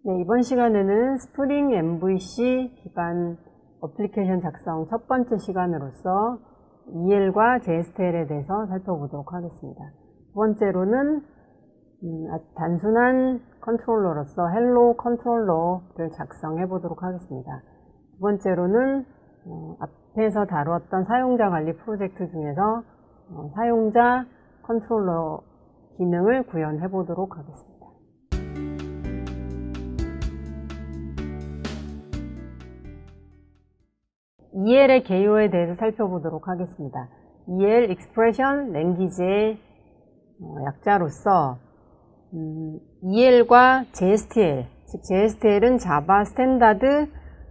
네, 이번 시간에는 스프링 MVC 기반 어플리케이션 작성 첫 번째 시간으로서 EL과 JSTL에 대해서 살펴보도록 하겠습니다. 두 번째로는 단순한 컨트롤러로서 헬로 컨트롤러를 작성해 보도록 하겠습니다. 두 번째로는 앞에서 다루었던 사용자 관리 프로젝트 중에서 사용자 컨트롤러 기능을 구현해 보도록 하겠습니다. EL의 개요에 대해서 살펴보도록 하겠습니다. EL Expression Language의 약자로서 EL과 JSTL, 즉 JSTL은 자바 스탠다드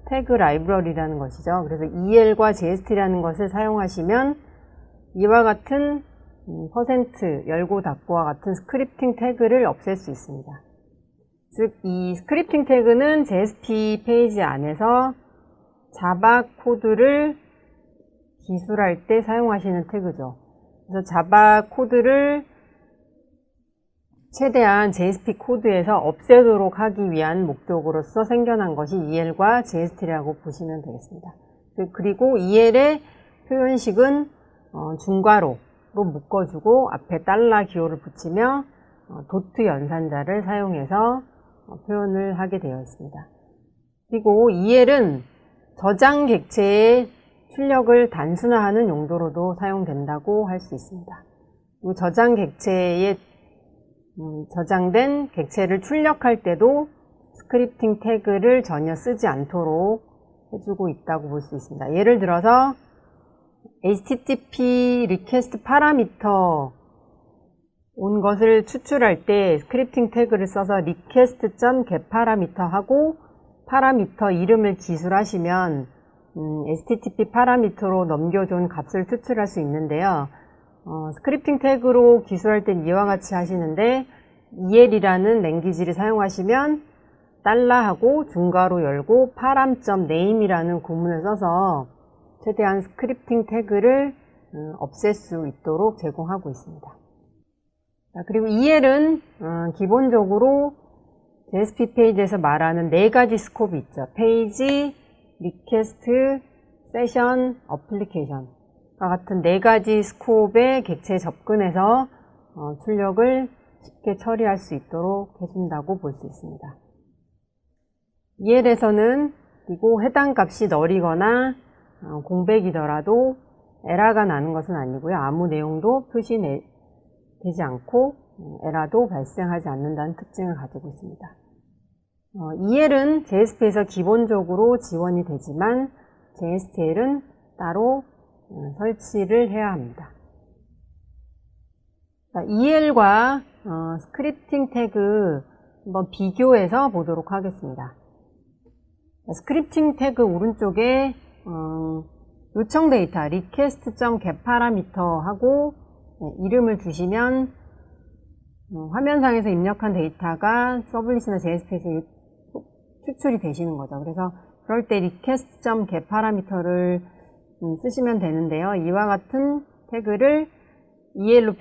태그 라이브러리라는 것이죠. 그래서 EL과 JSTL이라는 것을 사용하시면 이와 같은 열고 닫고와 같은 스크립팅 태그를 없앨 수 있습니다. 즉 이 스크립팅 태그는 JSP 페이지 안에서 자바 코드를 기술할 때 사용하시는 태그죠. 그래서 자바 코드를 최대한 JSP 코드에서 없애도록 하기 위한 목적으로서 생겨난 것이 EL과 JSTL이라고 보시면 되겠습니다. 그리고 EL의 표현식은 중괄호로 묶어주고 앞에 달러 기호를 붙이며 도트 연산자를 사용해서 표현을 하게 되어 있습니다. 그리고 EL은 저장 객체의 출력을 단순화하는 용도로도 사용된다고 할 수 있습니다. 그리고 저장 객체에 저장된 객체를 출력할 때도 스크립팅 태그를 전혀 쓰지 않도록 해주고 있다고 볼 수 있습니다. 예를 들어서 HTTP 리퀘스트 파라미터 온 것을 추출할 때 스크립팅 태그를 써서 request.getParameter 하고 파라미터 이름을 기술하시면 HTTP 파라미터로 넘겨준 값을 추출할 수 있는데요. 스크립팅 태그로 기술할 땐 이와 같이 하시는데 EL이라는 랭귀지를 사용하시면 달러하고 중괄호 열고 param.name이라는 구문을 써서 최대한 스크립팅 태그를 없앨 수 있도록 제공하고 있습니다. 그리고 EL은 기본적으로 JSP 페이지에서 말하는 4가지 스콥이 있죠. 페이지, 리퀘스트, 세션, 어플리케이션과 같은 4가지 스콥의 객체에 접근해서 출력을 쉽게 처리할 수 있도록 해준다고 볼 수 있습니다. EL에서는 그리고 해당 값이 널이거나 공백이더라도 에러가 나는 것은 아니고요. 아무 내용도 표시되지 않고 에러도 발생하지 않는다는 특징을 가지고 있습니다. EL은 JSP에서 기본적으로 지원이 되지만 JSTL은 따로 설치를 해야 합니다. EL과 스크립팅 태그 한번 비교해서 보도록 하겠습니다. 스크립팅 태그 오른쪽에 요청 데이터 request.getParameter 하고 이름을 주시면 화면상에서 입력한 데이터가 서블릿이나 JSP에서 추출이 되시는 거죠. 그래서 그럴 때 request.getParameter를 쓰시면 되는데요. 이와 같은 태그를 EL로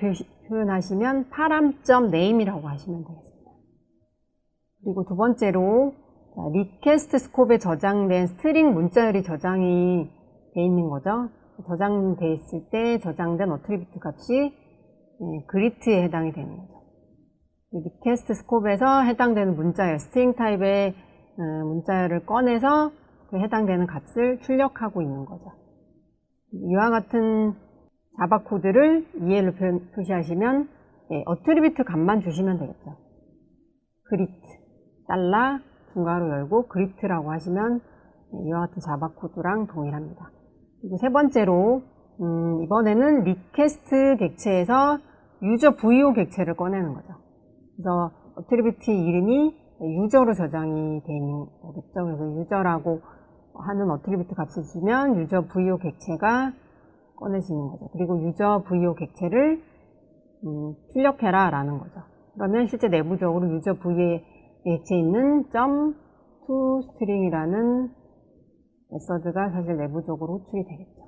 표현하시면 param.name이라고 하시면 되겠습니다. 그리고 두 번째로 리퀘스트 스콥에 저장된 스트링 문자열이 저장이 돼 있는 거죠. 저장돼 있을 때 저장된 어트리뷰트 값이 그리트에 해당이 되는 거죠. 리퀘스트 스콥에서 해당되는 문자열, 스트링 타입의 문자열을 꺼내서 그 해당되는 값을 출력하고 있는 거죠. 이와 같은 자바 코드를 EL로 표시하시면 어트리뷰트 값만 주시면 되겠죠. 그리트, 달러, 중괄호 열고 그리트라고 하시면 이와 같은 자바 코드랑 동일합니다. 그리고 세 번째로 이번에는 리퀘스트 객체에서 유저 VO 객체를 꺼내는 거죠. 그래서 어트리뷰트 이름이 유저로 저장이 되어 있는 거겠죠. 그래서 유저라고 하는 어트리뷰트 값을 주면 유저 VO 객체가 꺼내지는 거죠. 그리고 유저 VO 객체를 출력해라 라는 거죠. 그러면 실제 내부적으로 유저 VO 객체에 있는 .toString이라는 메서드가 사실 내부적으로 호출이 되겠죠.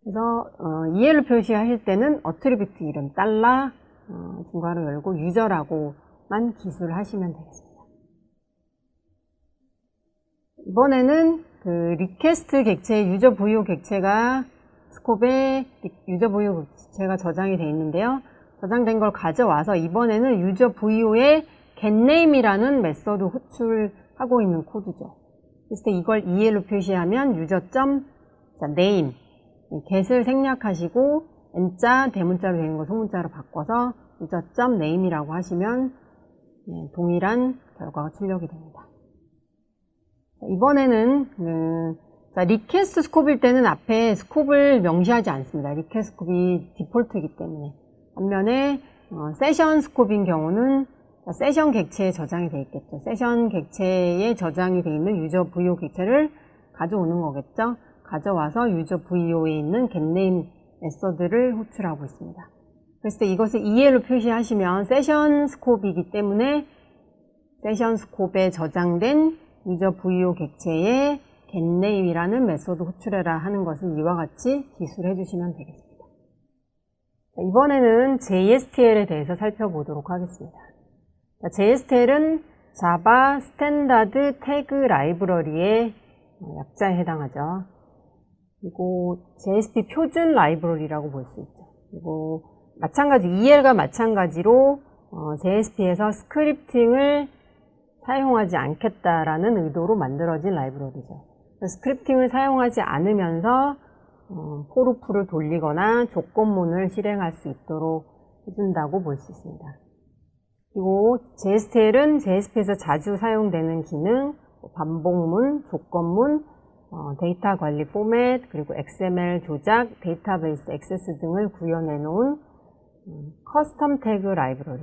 그래서 EL로 표시하실 때는 어트리뷰트 이름 달러 중괄호 열고 유저라고만 기술하시면 되겠습니다. 이번에는 그 리퀘스트 객체, 유저 부요 객체가 스콥에 유저 부요 객체가 저장이 되어 있는데요. 저장된 걸 가져와서 이번에는 유저 부요의 getName이라는 메서드 호출하고 있는 코드죠. 그래서 이걸 EL로 표시하면 user.name get을 생략하시고 n자 대문자로 되는 거 소문자로 바꿔서 user.name이라고 하시면 동일한 결과가 출력이 됩니다. 이번에는 리퀘스트 스콥일 때는 앞에 스콥을 명시하지 않습니다. 리퀘스트 스콥이 디폴트이기 때문에. 반면에 세션 스콥인 경우는 세션 객체에 저장이 되어 있겠죠. 세션 객체에 저장이 되어 있는 유저 VO 객체를 가져오는 거겠죠. 가져와서 유저 VO에 있는 getName 메서드를 호출하고 있습니다. 그랬을 때 이것을 EL로 표시하시면 세션 스콥이기 때문에 세션 스콥에 저장된 유저 VO 객체에 getName이라는 메소드 호출해라 하는 것을 이와 같이 기술해 주시면 되겠습니다. 이번에는 JSTL에 대해서 살펴보도록 하겠습니다. JSTL은 자바 스탠다드 태그 라이브러리의 약자에 해당하죠. 그리고 JSP 표준 라이브러리라고 볼 수 있죠. 그리고 마찬가지 EL과 마찬가지로 JSP에서 스크립팅을 사용하지 않겠다라는 의도로 만들어진 라이브러리죠. 스크립팅을 사용하지 않으면서 포루프를 돌리거나 조건문을 실행할 수 있도록 해준다고 볼 수 있습니다. 그리고 JSTL은 JSP에서 자주 사용되는 기능, 반복문, 조건문, 데이터 관리 포맷, 그리고 XML 조작, 데이터베이스 액세스 등을 구현해 놓은 커스텀 태그 라이브러리.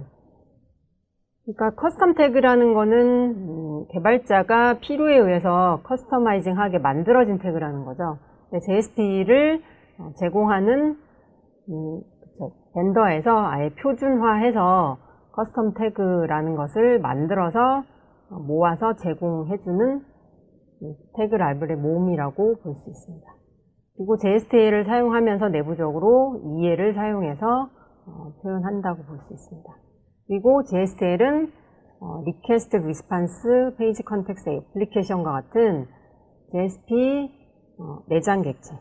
그러니까 커스텀 태그라는 거는 개발자가 필요에 의해서 커스터마이징하게 만들어진 태그라는 거죠. JSP를 제공하는 벤더에서 아예 표준화해서 커스텀 태그라는 것을 만들어서 모아서 제공해주는 태그 라이브러리 모음이라고 볼 수 있습니다. 그리고 JSTL을 사용하면서 내부적으로 EL을 사용해서 표현한다고 볼 수 있습니다. 그리고 JSTL은 Request Response, Page Context Application과 같은 JSP 내장 객체,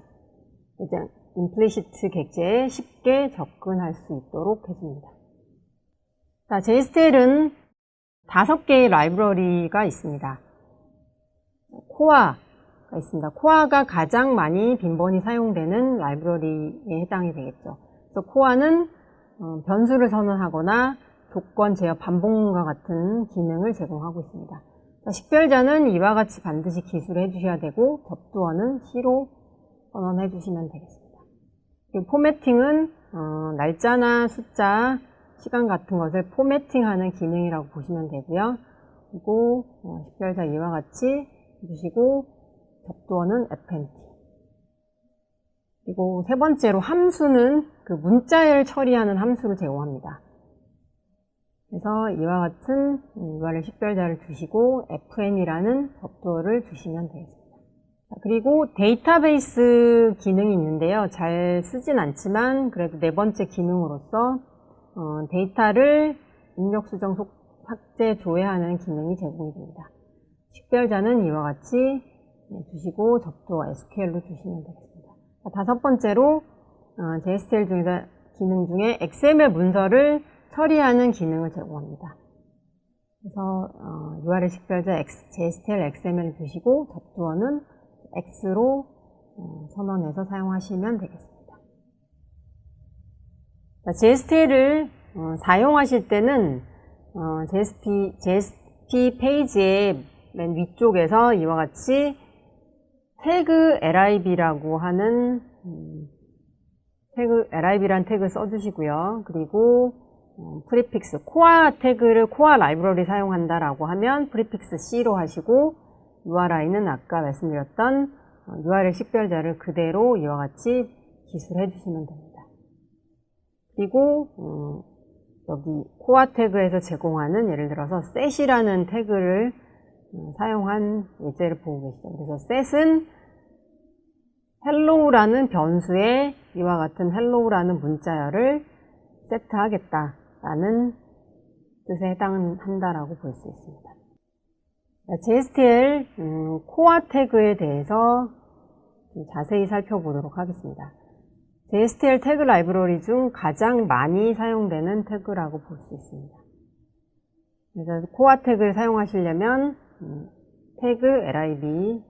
implicit 객체에 쉽게 접근할 수 있도록 해줍니다. 자, JSTL은 5개의 라이브러리가 있습니다. 코어가 있습니다. 코어가 가장 많이 빈번히 사용되는 라이브러리에 해당이 되겠죠. 그래서 코어는 변수를 선언하거나 조건 제어 반복문과 같은 기능을 제공하고 있습니다. 식별자는 이와 같이 반드시 기술해 주셔야 되고 접두어는 C로 선언해 주시면 되겠습니다. 그리고 포매팅은 날짜나 숫자, 시간 같은 것을 포매팅하는 기능이라고 보시면 되고요. 그리고 식별자 이와 같이 해주시고 접두어는 append. 그리고 세 번째로 함수는 그 문자를 처리하는 함수를 제공합니다. 그래서 이와 같은 URL 식별자를 주시고 fn이라는 접두어를 주시면 되겠습니다. 그리고 데이터베이스 기능이 있는데요. 잘 쓰진 않지만 그래도 네 번째 기능으로서 데이터를 입력, 수정, 삭제, 조회하는 기능이 제공이 됩니다. 식별자는 이와 같이 주시고 접두어 SQL로 주시면 되겠습니다. 다섯 번째로 JSTL 중에서 기능 중에 XML 문서를 처리하는 기능을 제공합니다. 그래서 URL 식별자 JSTL XML 주시고 접두어는 X로 선언해서 사용하시면 되겠습니다. JSTL을 사용하실 때는 JSP 페이지의 맨 위쪽에서 이와 같이 태그 lib라고 하는 lib라는 태그 써주시고요. 그리고 프리픽스, 코어 태그를 코어 라이브러리 사용한다라고 하면 프리픽스 C로 하시고 URI는 아까 말씀드렸던 URL 식별자를 그대로 이와 같이 기술해 주시면 됩니다. 그리고 여기 코어 태그에서 제공하는 예를 들어서 set이라는 태그를 사용한 예제를 보고 계시죠. 그래서 set은 hello라는 변수에 이와 같은 hello라는 문자열을 세트하겠다라는 뜻에 해당한다라고 볼 수 있습니다. JSTL 코어 태그에 대해서 좀 자세히 살펴보도록 하겠습니다. JSTL 태그 라이브러리 중 가장 많이 사용되는 태그라고 볼 수 있습니다. 그래서 코어 태그를 사용하시려면 태그 lib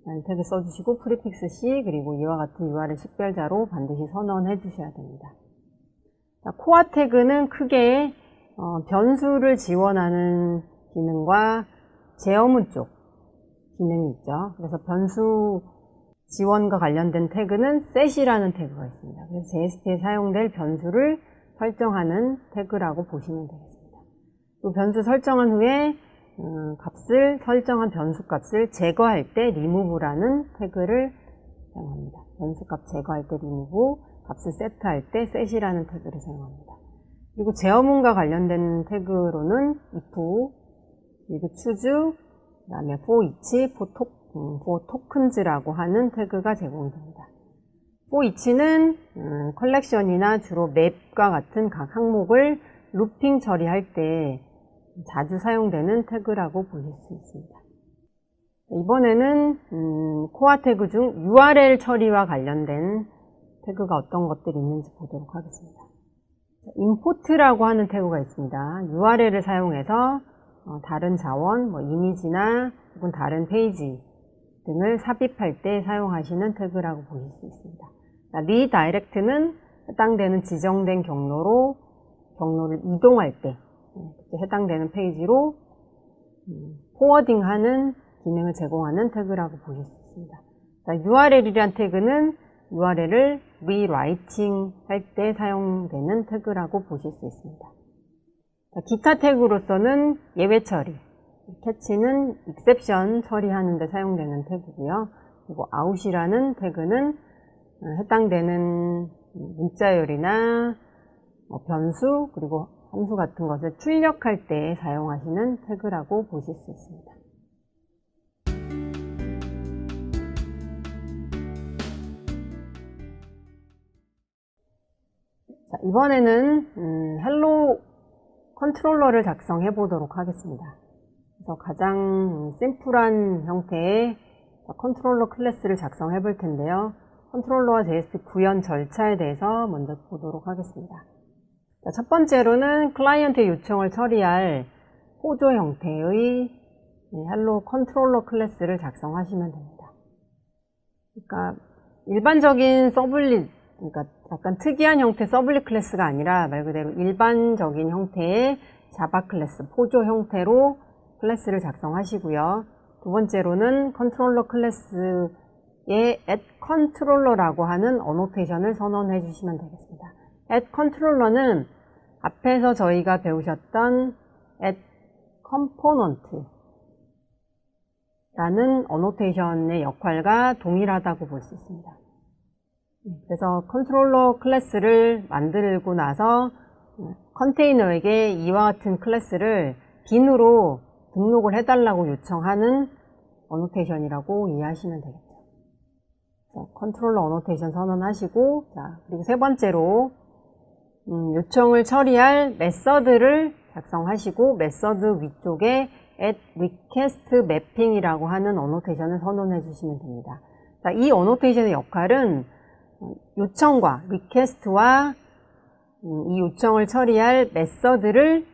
라는 태그 써주시고 프리픽스 C 그리고 이와 같은 URL 식별자로 반드시 선언해 주셔야 됩니다. 코어 태그는 크게 변수를 지원하는 기능과 제어문 쪽 기능이 있죠. 그래서 변수 지원과 관련된 태그는 set이라는 태그가 있습니다. 그래서 JSP에 사용될 변수를 설정하는 태그라고 보시면 되겠습니다. 또 변수 설정한 후에 설정한 변수 값을 제거할 때 remove라는 태그를 사용합니다. 변수 값 제거할 때 remove, 값을 세트할 때 set이라는 태그를 사용합니다. 그리고 제어문과 관련된 태그로는 if, 그리고 choose, 그 다음에 for each, for tokens라고 하는 태그가 제공이 됩니다. for each는 컬렉션이나 주로 맵과 같은 각 항목을 루핑 처리할 때 자주 사용되는 태그라고 보실 수 있습니다. 이번에는 코어 태그 중 URL 처리와 관련된 태그가 어떤 것들이 있는지 보도록 하겠습니다. import라고 하는 태그가 있습니다. URL을 사용해서 다른 자원, 이미지나 혹은 다른 페이지 등을 삽입할 때 사용하시는 태그라고 보실 수 있습니다. redirect는 해당되는 지정된 경로를 이동할 때 해당되는 페이지로 포워딩하는 기능을 제공하는 태그라고 보실 수 있습니다. URL이란 태그는 URL을 rewriting 할 때 사용되는 태그라고 보실 수 있습니다. 기타 태그로서는 예외 처리, catch는 exception 처리하는 데 사용되는 태그고요. 그리고 out이라는 태그는 해당되는 문자열이나 변수 그리고 함수 같은 것을 출력할 때 사용하시는 태그라고 보실 수 있습니다. 자, 이번에는 헬로 컨트롤러를 작성해 보도록 하겠습니다. 그래서 가장 심플한 형태의 컨트롤러 클래스를 작성해 볼 텐데요. 컨트롤러와 JSP 구현 절차에 대해서 먼저 보도록 하겠습니다. 자, 첫 번째로는 클라이언트의 요청을 처리할 호조 형태의 헬로 컨트롤러 클래스를 작성하시면 됩니다. 그러니까 일반적인 서블릿, 그러니까 약간 특이한 형태 서블릿 클래스가 아니라 말 그대로 일반적인 형태의 자바 클래스, 포조 형태로 클래스를 작성하시고요. 두 번째로는 컨트롤러 클래스에 add controller라고 하는 어노테이션을 선언해 주시면 되겠습니다. add controller는 앞에서 저희가 배우셨던 add component 라는 어노테이션의 역할과 동일하다고 볼 수 있습니다. 그래서 컨트롤러 클래스를 만들고 나서 컨테이너에게 이와 같은 클래스를 빈으로 등록을 해달라고 요청하는 어노테이션이라고 이해하시면 되겠죠. 컨트롤러 어노테이션 선언하시고, 자, 그리고 세 번째로 요청을 처리할 메서드를 작성하시고 메서드 위쪽에 add request mapping이라고 하는 어노테이션을 선언해 주시면 됩니다. 자, 이 어노테이션의 역할은 요청과 request와 이 요청을 처리할 메서드를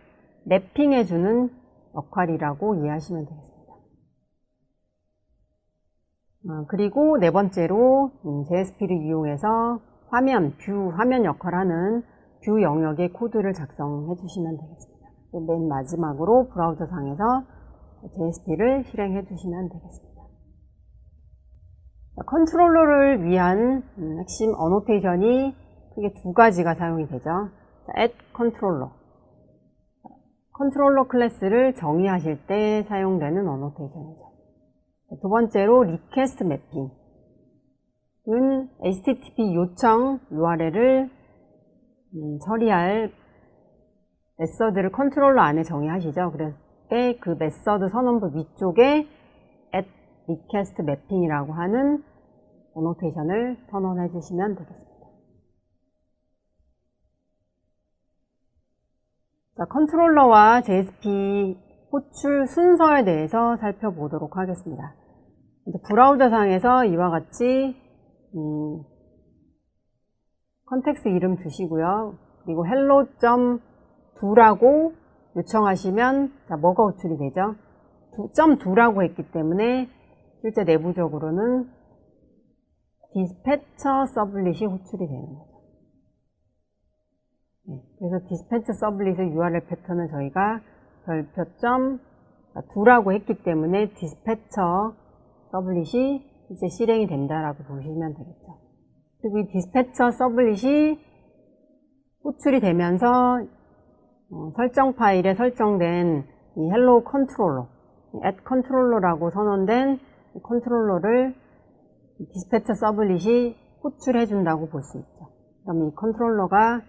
맵핑해 주는 역할이라고 이해하시면 되겠습니다. 그리고 네 번째로 JSP를 이용해서 뷰 화면 역할을 하는 뷰 영역의 코드를 작성해 주시면 되겠습니다. 맨 마지막으로 브라우저 상에서 JSP를 실행해 주시면 되겠습니다. 컨트롤러를 위한 핵심 어노테이션이 크게 두 가지가 사용이 되죠. add controller, 컨트롤러 클래스를 정의하실 때 사용되는 어노테이션이죠. 두 번째로 request mapping은 HTTP 요청 URL을 처리할 메서드를 컨트롤러 안에 정의하시죠. 그래서 그 메서드 선언부 위쪽에 add request mapping이라고 하는 어노테이션을 선언해 주시면 되겠습니다. 자, 컨트롤러와 JSP 호출 순서에 대해서 살펴보도록 하겠습니다. 브라우저상에서 이와 같이 컨텍스트 이름 주시고요. 그리고 hello.do라고 요청하시면 뭐가 호출이 되죠? .do라고 했기 때문에 실제 내부적으로는 디스패처 서블릿이 호출이 되는 거죠. 그래서 디스패처 서블릿의 URL 패턴은 저희가 별표점 do라고 했기 때문에 디스패처 서블릿이 이제 실행이 된다라고 보시면 되겠죠. 그리고 이 디스패처 서블릿이 호출이 되면서 설정 파일에 설정된 이 hello 컨트롤러, add 컨트롤러라고 선언된 컨트롤러를 디스패처 서블릿이 호출해 준다고 볼 수 있죠. 그럼 이 컨트롤러가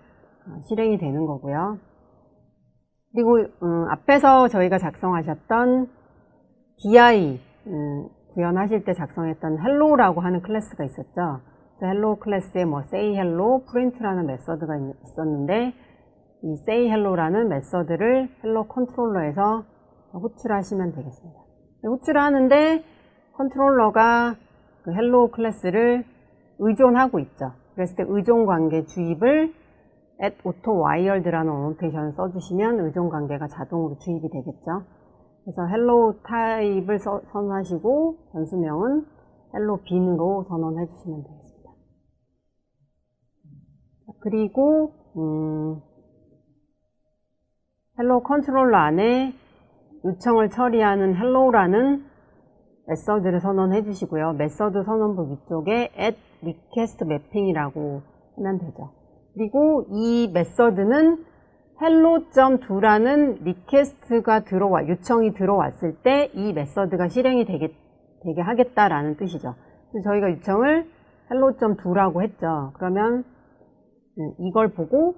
실행이 되는 거고요. 그리고 앞에서 저희가 작성하셨던 di 구현하실 때 작성했던 hello라고 하는 클래스가 있었죠. hello 클래스에 say hello, print라는 메서드가 있었는데 이 say hello라는 메서드를 hello 컨트롤러에서 호출하시면 되겠습니다. 호출하는데 컨트롤러가 그 hello 클래스를 의존하고 있죠. 그랬을 때 의존 관계 주입을 at auto wired라는 어노테이션을 써주시면 의존 관계가 자동으로 주입이 되겠죠. 그래서 hello 타입을 선언하시고 변수명은 hello bin으로 선언해 주시면 되겠습니다. 그리고 hello 컨트롤러 안에 요청을 처리하는 hello라는 메서드를 선언해 주시고요. 메서드 선언부 위쪽에 add request mapping이라고 하면 되죠. 그리고 이 메서드는 hello.do라는 리퀘스트가 요청이 들어왔을 때 이 메서드가 실행이 되게 하겠다라는 뜻이죠. 그래서 저희가 요청을 hello.do라고 했죠. 그러면 이걸 보고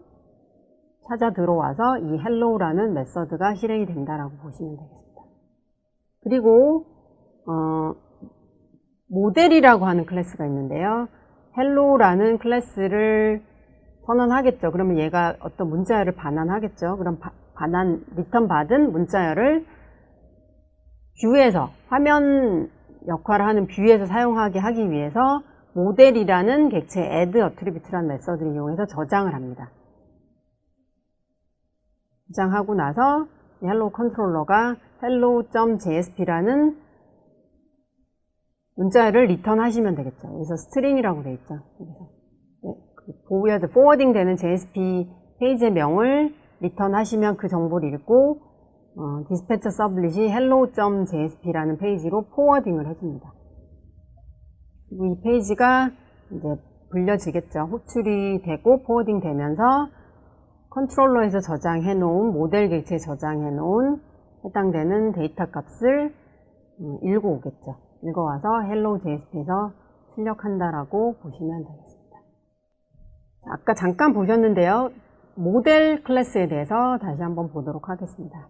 찾아 들어와서 이 hello라는 메서드가 실행이 된다라고 보시면 되겠습니다. 그리고 모델이라고 하는 클래스가 있는데요. hello라는 클래스를 선언하겠죠. 그러면 얘가 어떤 문자열을 반환하겠죠. 그럼 리턴 받은 문자열을 뷰에서, 화면 역할을 하는 뷰에서 사용하게 하기 위해서 모델이라는 객체 add attribute라는 메서드를 이용해서 저장을 합니다. 저장하고 나서 이 hello 컨트롤러가 hello.jsp라는 문자열을 리턴하시면 되겠죠. 여기서 스트링이라고 되어 있죠. 포워딩 되는 JSP 페이지의 명을 리턴하시면 그 정보를 읽고 디스패처 서블릿이 hello.jsp라는 페이지로 포워딩을 해줍니다. 그리고 이 페이지가 이제 불려지겠죠. 호출이 되고 포워딩 되면서 컨트롤러에서 저장해 놓은 모델 객체에 저장해 놓은 해당되는 데이터 값을 읽어오겠죠. 읽어와서 hello.jsp에서 출력한다라고 보시면 되겠습니다. 아까 잠깐 보셨는데요. 모델 클래스에 대해서 다시 한번 보도록 하겠습니다.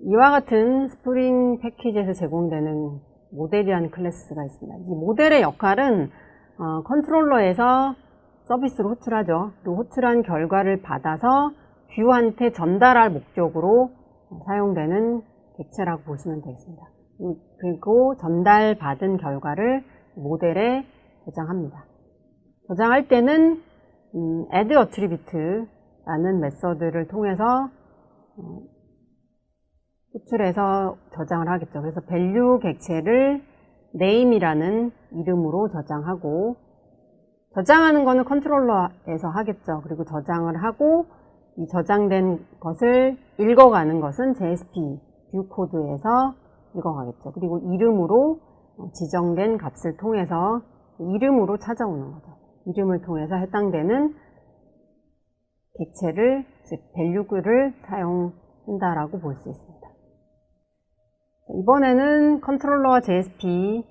이와 같은 스프링 패키지에서 제공되는 모델이라는 클래스가 있습니다. 이 모델의 역할은 컨트롤러에서 서비스로 호출하죠. 그리고 호출한 결과를 받아서 뷰한테 전달할 목적으로 사용되는 객체라고 보시면 되겠습니다. 그리고 전달받은 결과를 모델에 저장합니다. 저장할 때는 add attribute라는 메서드를 통해서 호출해서 저장을 하겠죠. 그래서 value 객체를 name이라는 이름으로 저장하고, 저장하는 거는 컨트롤러에서 하겠죠. 그리고 저장을 하고 이 저장된 것을 읽어가는 것은 JSP 뷰 코드에서 읽어가겠죠. 그리고 이름으로 지정된 값을 통해서 이름으로 찾아오는 거죠. 이름을 통해서 해당되는 객체를, 즉 value를 사용한다라고 볼 수 있습니다. 이번에는 컨트롤러와 JSP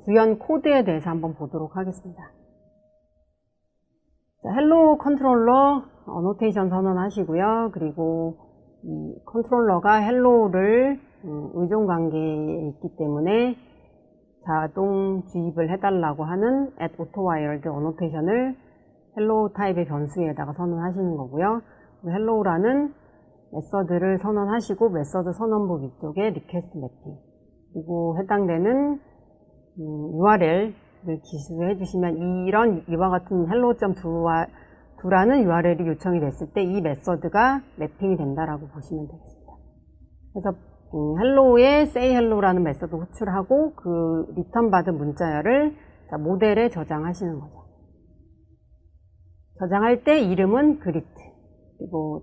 구현 코드에 대해서 한번 보도록 하겠습니다. hello 컨트롤러 어노테이션 선언하시고요. 그리고 이 컨트롤러가 hello를 의존 관계에 있기 때문에 자동 주입을 해달라고 하는 add auto wired 어노테이션을 hello 타입의 변수에다가 선언하시는 거고요. hello라는 메서드를 선언하시고 메서드 선언부 위쪽에 리퀘스트 매핑, 그리고 해당되는 URL을 기술해 주시면 이와 같은 hello.do라는 URL이 요청이 됐을 때 이 메서드가 매핑이 된다라고 보시면 되겠습니다. 그래서 hello에 say hello라는 메서드 호출하고 그 리턴 받은 문자열을 모델에 저장하시는 거죠. 저장할 때 이름은 greet, 그리고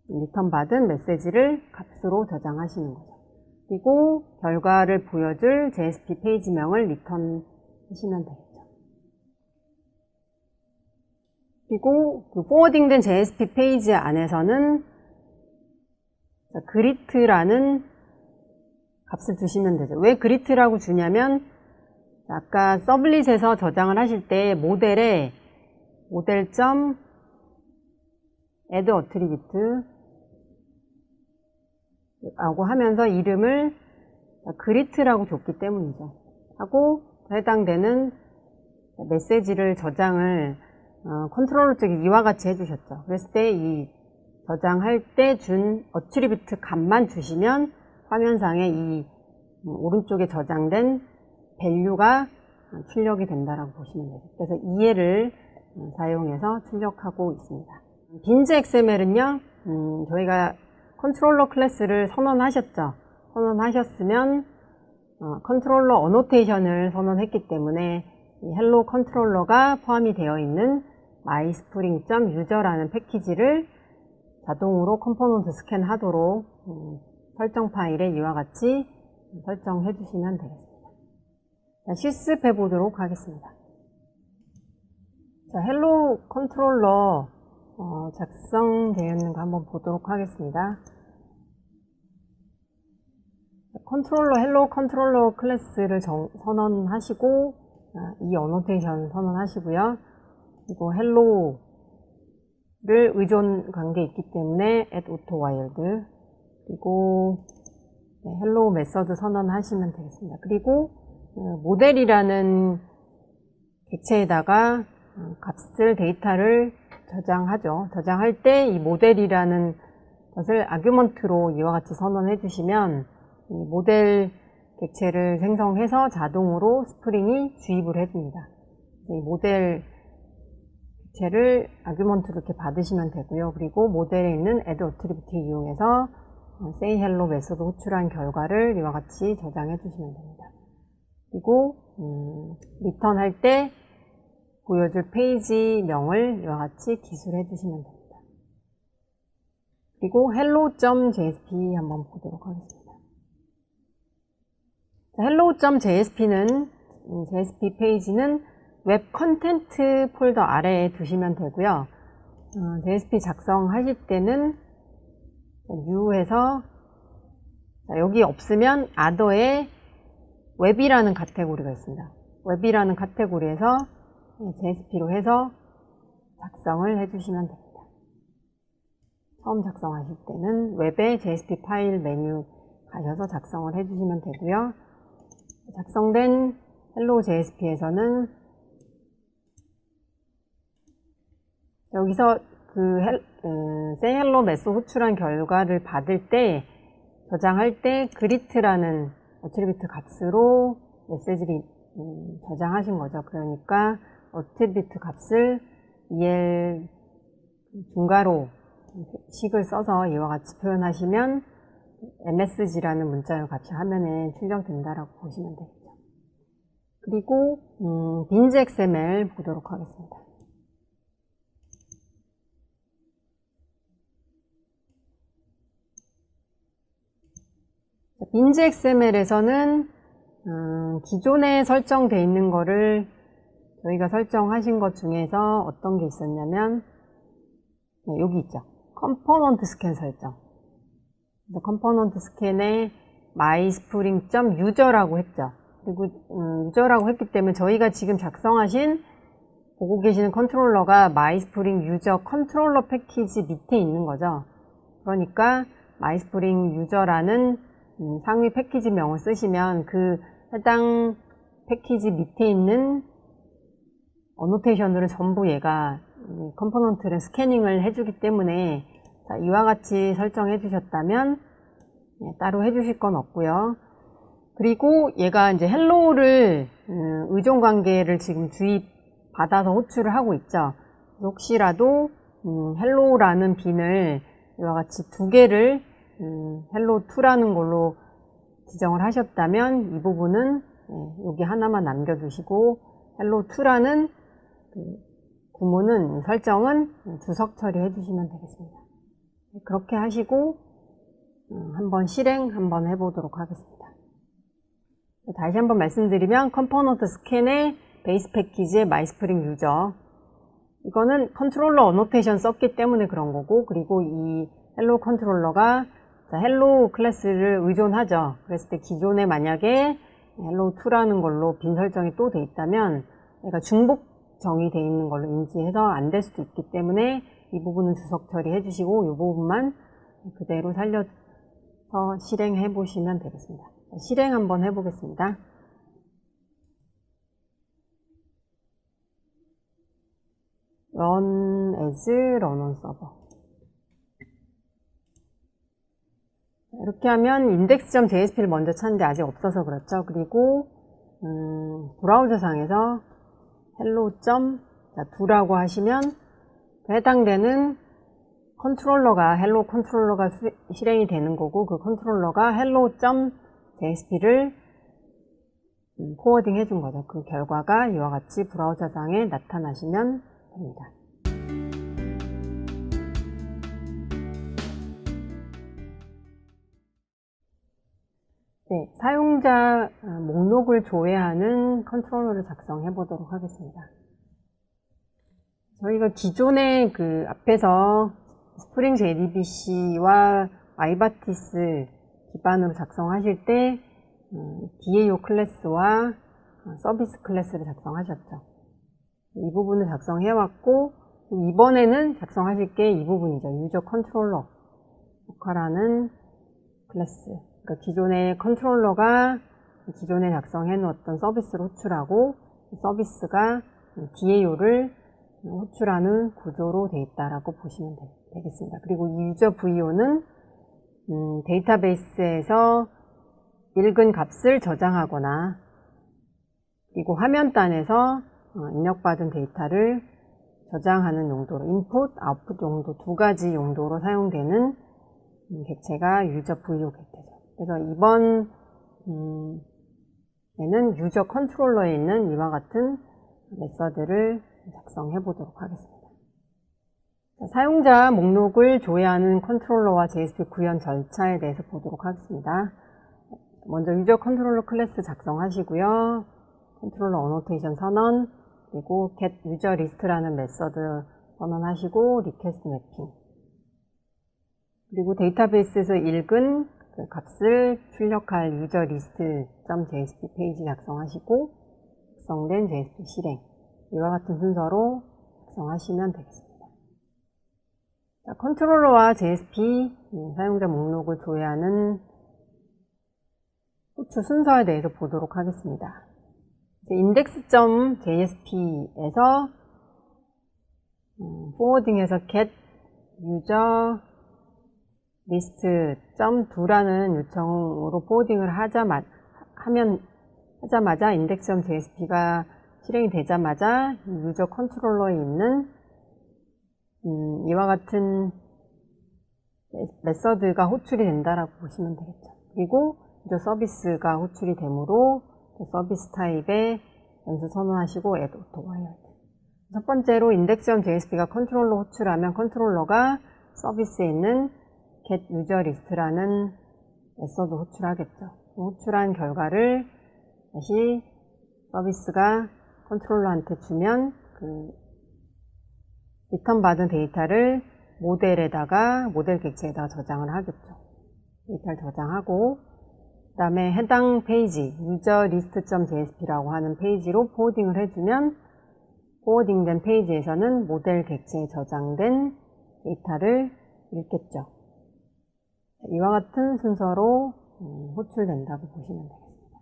리턴 받은 메시지를 값으로 저장하시는 거죠. 그리고 결과를 보여줄 JSP 페이지명을 리턴 하시면 되겠죠. 그리고 그 포워딩된 JSP 페이지 안에서는 greet라는 값을 주시면 되죠. 왜 greet라고 주냐면 아까 서블릿에서 저장을 하실 때 모델에 model.add attribute 라고 하면서 이름을 greet라고 줬기 때문이죠. 하고 해당되는 메시지를 저장을 컨트롤러 쪽에 이와 같이 해주셨죠. 그랬을 때 이 저장할 때 준 attribute 값만 주시면 화면상에 이 오른쪽에 저장된 value가 출력이 된다라고 보시면 돼요. 그래서 EL을 사용해서 출력하고 있습니다. 빈즈 XML은요, 저희가 컨트롤러 클래스를 선언하셨죠. 선언하셨으면 컨트롤러 어노테이션을 선언했기 때문에 이 헬로 컨트롤러가 포함이 되어 있는 myspring.user라는 패키지를 자동으로 컴포넌트 스캔 하도록 설정 파일에 이와 같이 설정해 주시면 되겠습니다. 자, 실습해 보도록 하겠습니다. 자, 헬로 컨트롤러 작성되어 있는 거 한번 보도록 하겠습니다. 헬로 컨트롤러 클래스를 선언하시고 이 어노테이션 선언하시고요. 그리고 헬로를 의존 관계에 있기 때문에 add auto wild, 그리고 헬로 메서드 선언하시면 되겠습니다. 그리고 모델이라는 객체에다가 값을 데이터를 저장하죠. 저장할 때 이 모델이라는 것을 아규먼트로 이와 같이 선언해 주시면 이 모델 객체를 생성해서 자동으로 스프링이 주입을 해줍니다. 이 모델 객체를 아규먼트로 이렇게 받으시면 되고요. 그리고 모델에 있는 add attribute 이용해서 say hello 메소드 호출한 결과를 이와 같이 저장해 주시면 됩니다. 그리고 리턴 할 때 보여줄 페이지명을 이와 같이 기술해 주시면 됩니다. 그리고 hello.jsp 한번 보도록 하겠습니다. hello.jsp는 JSP 페이지는 웹 컨텐트 폴더 아래에 두시면 되고요. JSP 작성하실 때는 U에서 여기 없으면 other에 웹이라는 카테고리가 있습니다. 웹이라는 카테고리에서 JSP로 해서 작성을 해주시면 됩니다. 처음 작성하실 때는 웹에 JSP 파일 메뉴 가셔서 작성을 해주시면 되고요. 작성된 헬로 JSP에서는 여기서 say hello 메소드 호출한 결과를 받을 때 저장할 때 greet라는 attribute 값으로 메시지를 저장하신 거죠. 그러니까 attribute 값을 EL 중괄호 식을 써서 이와 같이 표현하시면 MSG라는 문자열 값이 화면에 출력된다라고 보시면 되겠죠. 그리고 빈즈 XML 보도록 하겠습니다. 빈즈 XML에서는 기존에 설정되어 있는 거를 저희가 설정하신 것 중에서 어떤 게 있었냐면 여기 있죠. 컴포넌트 스캔 설정. 컴포넌트 스캔에 myspring.user라고 했죠. 그리고 user라고 했기 때문에 저희가 지금 작성하신 보고 계시는 컨트롤러가 myspring user 컨트롤러 패키지 밑에 있는 거죠. 그러니까 myspring user라는 상위 패키지명을 쓰시면 그 해당 패키지 밑에 있는 어노테이션들은 전부 얘가 컴포넌트를 스캐닝을 해주기 때문에 자, 이와 같이 설정해 주셨다면 따로 해주실 건 없고요. 그리고 얘가 이제 헬로우를 의존 관계를 지금 주입 받아서 호출을 하고 있죠. 혹시라도 헬로우라는 빈을 이와 같이 두 개를 헬로우2라는 걸로 지정을 하셨다면 이 부분은 여기 하나만 남겨두시고 헬로우2라는 구문은 설정은 주석 처리해 주시면 되겠습니다. 그렇게 하시고 한번 실행 한번 해보도록 하겠습니다. 다시 한번 말씀드리면 컴포넌트 스캔의 베이스 패키지의 마이스프링 유저, 이거는 컨트롤러 어노테이션 썼기 때문에 그런 거고, 그리고 이 헬로우 컨트롤러가 헬로우 클래스를 의존하죠. 그랬을 때 기존에 만약에 헬로우2라는 걸로 빈 설정이 또 돼 있다면 얘가 중복 정의되어 있는 걸로 인지해서 안 될 수도 있기 때문에 이 부분은 주석 처리해 주시고 이 부분만 그대로 살려서 실행해 보시면 되겠습니다. 실행 한번 해 보겠습니다. run as run on server. 이렇게 하면 index.jsp를 먼저 찾는데 아직 없어서 그렇죠. 그리고 브라우저 상에서 hello.do라고 하시면 해당되는 컨트롤러가 헬로 컨트롤러가 실행이 되는 거고, 그 컨트롤러가 hello.jsp를 포워딩 해준 거죠. 그 결과가 이와 같이 브라우저상에 나타나시면 됩니다. 네, 사용자 목록을 조회하는 컨트롤러를 작성해 보도록 하겠습니다. 저희가 기존에 그 앞에서 스프링 JDBC와 아이바티스 기반으로 작성하실 때 DAO 클래스와 서비스 클래스를 작성하셨죠. 이 부분을 작성해왔고, 이번에는 작성하실 게 이 부분이죠. 유저 컨트롤러 역할하는 클래스. 그러니까 기존의 컨트롤러가 기존에 작성해 놓았던 서비스를 호출하고, 서비스가 DAO를 호출하는 구조로 되어 있다라고 보시면 되겠습니다. 그리고 이 유저 VO는 데이터베이스에서 읽은 값을 저장하거나, 그리고 화면단에서 입력받은 데이터를 저장하는 용도로, 인풋, 아웃풋 용도 두 가지 용도로 사용되는 객체가 유저 VO 객체죠. 그래서 이번 에는 유저 컨트롤러에 있는 이와 같은 메서드를 작성해 보도록 하겠습니다. 사용자 목록을 조회하는 컨트롤러와 JSP 구현 절차에 대해서 보도록 하겠습니다. 먼저 유저 컨트롤러 클래스 작성하시고요. 컨트롤러 어노테이션 선언, 그리고 get user list라는 메서드 선언하시고 리퀘스트 매핑, 그리고 데이터베이스에서 읽은 그 값을 출력할 유저 리스트.jsp 페이지 작성하시고 작성된 JSP 실행, 이와 같은 순서로 작성하시면 되겠습니다. 자, 컨트롤러와 JSP 사용자 목록을 조회하는 호출 순서에 대해서 보도록 하겠습니다. index.jsp에서 forwarding에서 get user list.do라는 요청으로 포워딩을 하자마자 index.jsp가 실행이 되자마자 유저 컨트롤러에 있는 이와 같은 메서드가 호출이 된다라고 보시면 되겠죠. 그리고 유저 서비스가 호출이 되므로 서비스 타입에 변수 선언하시고 add auto wire. 첫 번째로 index.jsp가 컨트롤러 호출하면 컨트롤러가 서비스에 있는 get user list라는 메서드 호출하겠죠. 호출한 결과를 다시 서비스가 컨트롤러한테 주면 그 리턴 받은 데이터를 모델 객체에다가 저장을 하겠죠. 데이터를 저장하고, 그 다음에 해당 페이지 userlist.jsp라고 하는 페이지로 포워딩을 해주면 포워딩된 페이지에서는 모델 객체에 저장된 데이터를 읽겠죠. 이와 같은 순서로 호출된다고 보시면 되겠습니다.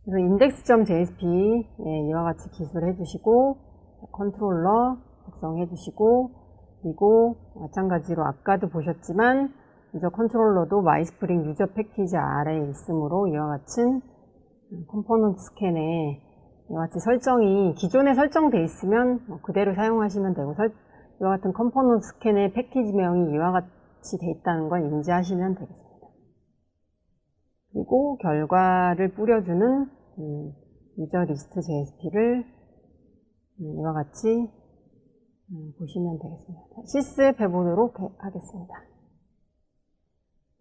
그래서 index.jsp 이와 같이 기술해 주시고 컨트롤러 작성해 주시고 그리고 마찬가지로 아까도 보셨지만 유저 컨트롤러도 마이스프링 유저 패키지 아래에 있으므로 이와 같은 컴포넌트 스캔에 이와 같이 설정이 기존에 설정되어 있으면 그대로 사용하시면 되고, 이와 같은 컴포넌트 스캔의 패키지명이 이와 같이 되어 있다는 걸 인지하시면 되겠습니다. 그리고 결과를 뿌려주는 유저 리스트 JSP를 이와 같이 보시면 되겠습니다. 실습해 보도록 하겠습니다.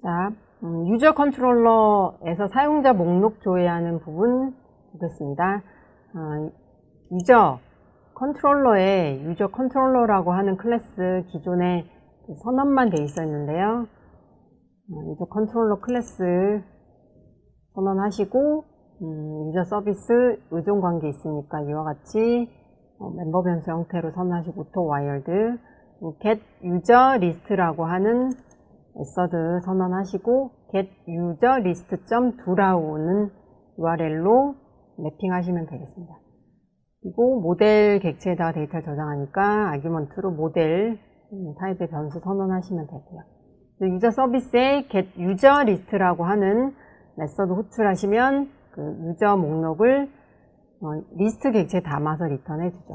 자, 유저 컨트롤러에서 사용자 목록 조회하는 부분 보겠습니다. 유저 컨트롤러에 유저 컨트롤러라고 하는 클래스 기존에 선언만 되어 있었는데요. 유저 컨트롤러 클래스 선언하시고 유저 서비스 의존 관계 있으니까 이와 같이 멤버 변수 형태로 선언하시고 auto wired get user list라고 하는 메서드 선언하시고 get user list.do라고는 URL로 매핑하시면 되겠습니다. 그리고 모델 객체에다가 데이터를 저장하니까 아규먼트로 모델 타입의 변수 선언하시면 되고요. 유저 서비스에 get user list라고 하는 메서드 호출하시면 그 유저 목록을 리스트 객체에 담아서 리턴해 주죠.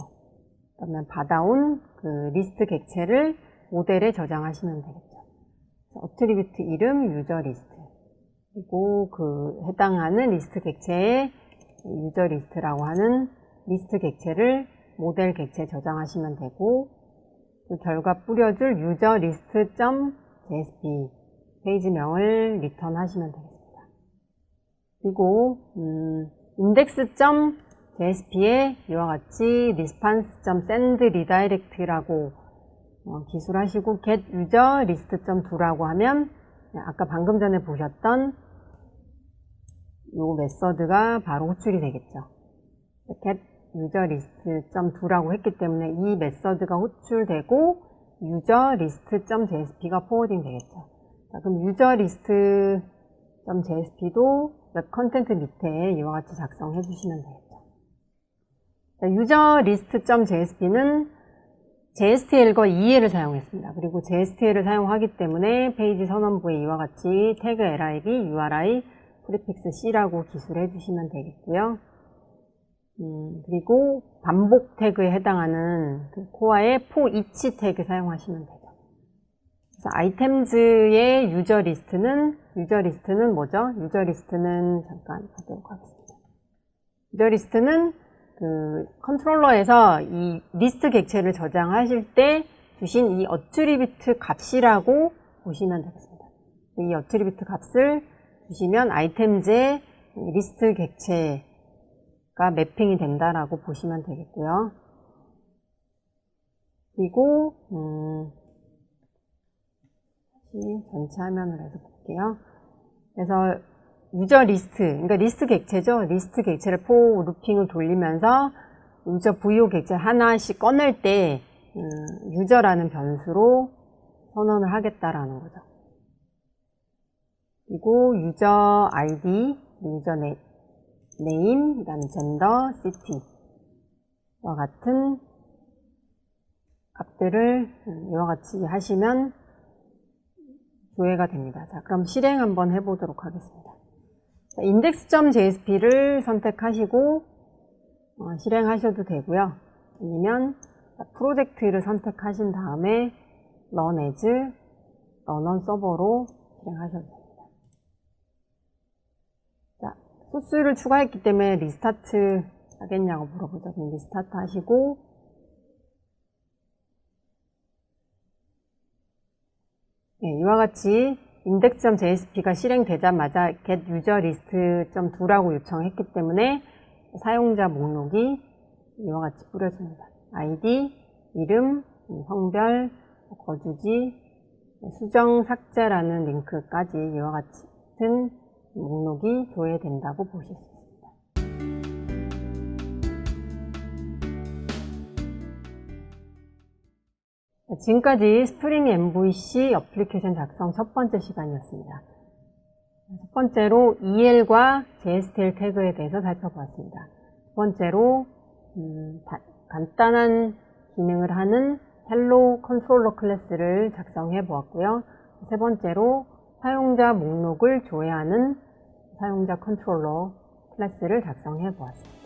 그러면 받아온 그 리스트 객체를 모델에 저장하시면 되겠죠. 어트리뷰트 이름 유저 리스트, 그리고 그 해당하는 리스트 객체에 유저 리스트라고 하는 리스트 객체를 모델 객체에 저장하시면 되고, 그 결과 뿌려줄 유저 리스트.jsp 페이지명을 리턴하시면 되겠습니다. 그리고 index.jsp에 이와 같이 response.send redirect라고 기술하시고 get user list.do라고 하면 아까 방금 전에 보셨던 이 메서드가 바로 호출이 되겠죠. get user list.do라고 했기 때문에 이 메서드가 호출되고 user list.jsp가 포워딩 되겠죠. 자, 그럼 user list.jsp도 웹 컨텐트 밑에 이와 같이 작성해 주시면 되겠죠. 자, user list.jsp는 JSTL과 EL을 사용했습니다. 그리고 JSTL을 사용하기 때문에 페이지 선언부에 이와 같이 태그 lib, uri, 프리픽스 c라고 기술해 주시면 되겠고요. 그리고 반복 태그에 해당하는 그 코어의 for each 태그 사용하시면 되죠. 그래서 아이템즈의 유저 리스트는 뭐죠? 유저 리스트는 잠깐 보도록 하겠습니다. 유저 리스트는 그 컨트롤러에서 이 리스트 객체를 저장하실 때 주신 이 어트리뷰트 값이라고 보시면 되겠습니다. 이 어트리뷰트 값을 주시면 아이템즈의 리스트 객체가 매핑이 된다라고 보시면 되겠고요. 그리고 다시 전체 화면으로 해서 볼게요. 그래서 유저 리스트, 그러니까 리스트 객체죠. 리스트 객체를 for 루핑을 돌리면서 유저 VO 객체 하나씩 꺼낼 때 유저라는 변수로 선언을 하겠다라는 거죠. 그리고 유저 ID, 유저 네임, 그 다음에 젠더, 시티와 같은 값들을 이와 같이 하시면 조회가 됩니다. 자, 그럼 실행 한번 해보도록 하겠습니다. index.jsp를 선택하시고 실행하셔도 되고요. 아니면 프로젝트를 선택하신 다음에 run as, run on server로 실행하셔도 됩니다. 자, 소스를 추가했기 때문에 리스타트 하겠냐고 물어보죠. 그럼 리스타트 하시고 네, 이와 같이 index.jsp가 실행되자마자 get user list.do라고 요청했기 때문에 사용자 목록이 이와 같이 뿌려집니다. ID, 이름, 성별, 거주지, 수정, 삭제라는 링크까지 이와 같은 목록이 조회된다고 보실 수 있습니다. 지금까지 스프링 MVC 어플리케이션 작성 첫 번째 시간이었습니다. 첫 번째로 EL과 JSTL 태그에 대해서 살펴보았습니다. 두 번째로 간단한 기능을 하는 헬로 컨트롤러 클래스를 작성해 보았고요. 세 번째로 사용자 목록을 조회하는 사용자 컨트롤러 클래스를 작성해 보았습니다.